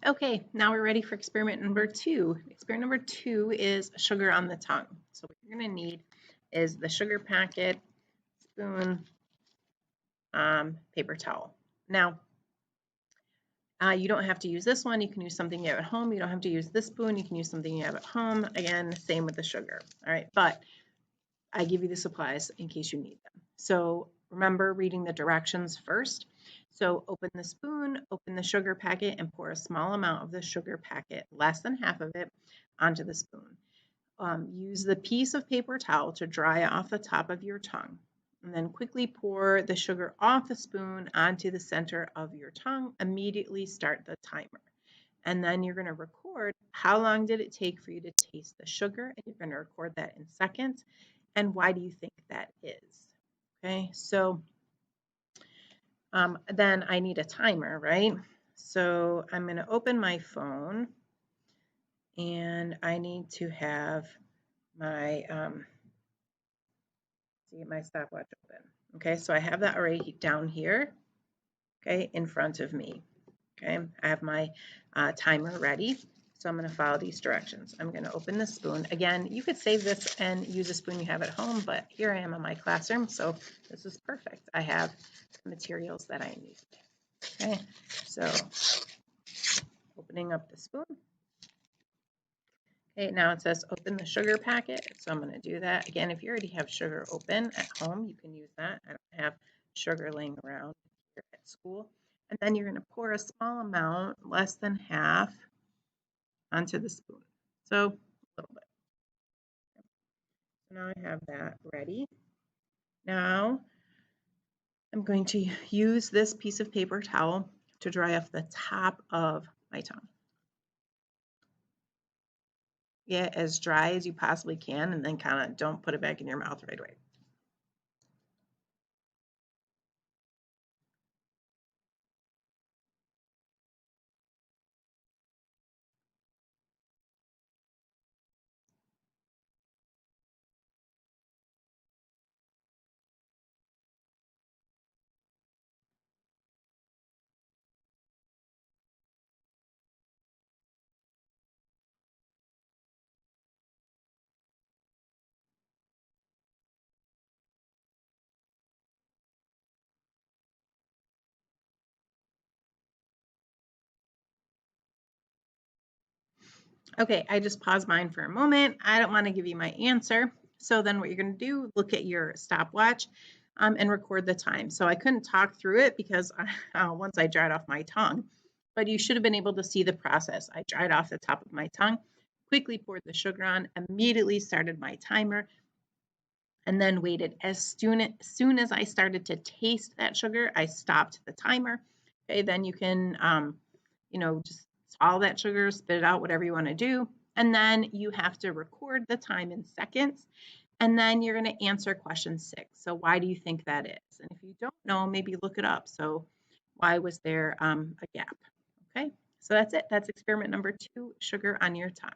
Okay, now we're ready for experiment number 2. Experiment number 2 is sugar on the tongue. So what you're going to need is the sugar packet, spoon, paper towel. Now, you don't have to use this one. You can use something you have at home. You don't have to use this spoon. You can use something you have at home. Again, same with the sugar. All right, but I give you the supplies in case you need them. So remember reading the directions first. So open the spoon, open the sugar packet, and pour a small amount of the sugar packet, less than half of it, onto the spoon. Use the piece of paper towel to dry off the top of your tongue. And then quickly pour the sugar off the spoon onto the center of your tongue. Immediately start the timer. And then you're going to record how long did it take for you to taste the sugar, and you're going to record that in seconds. And why do you think that is? Okay, so then I need a timer, right? So I'm going to open my phone, and I need to have my my stopwatch open. Okay, so I have that already down here, okay, in front of me. Okay, I have my timer ready. So I'm going to follow these directions. I'm going to open the spoon. Again, you could save this and use a spoon you have at home, but here I am in my classroom, so this is perfect. I have the materials that I need. Okay, so opening up the spoon. Okay, now it says open the sugar packet, so I'm going to do that. Again, if you already have sugar open at home, you can use that. I don't have sugar laying around here at school. And then you're going to pour a small amount, less than half, onto the spoon. So a little bit. So now I have that ready. Now I'm going to use this piece of paper towel to dry off the top of my tongue. Get as dry as you possibly can, and then kind of don't put it back in your mouth right away. Okay, I just paused mine for a moment. I don't want to give you my answer. So then what you're going to do, look at your stopwatch and record the time. So I couldn't talk through it because once I dried off my tongue, but you should have been able to see the process. I dried off the top of my tongue, quickly poured the sugar on, immediately started my timer, and then waited. As soon as I started to taste that sugar, I stopped the timer. Okay, then you can, just swallow that sugar, spit it out, whatever you want to do. And then you have to record the time in seconds. And then you're going to answer question 6. So why do you think that is? And if you don't know, maybe look it up. So why was there a gap? Okay, so that's it. That's experiment number 2, sugar on your tongue.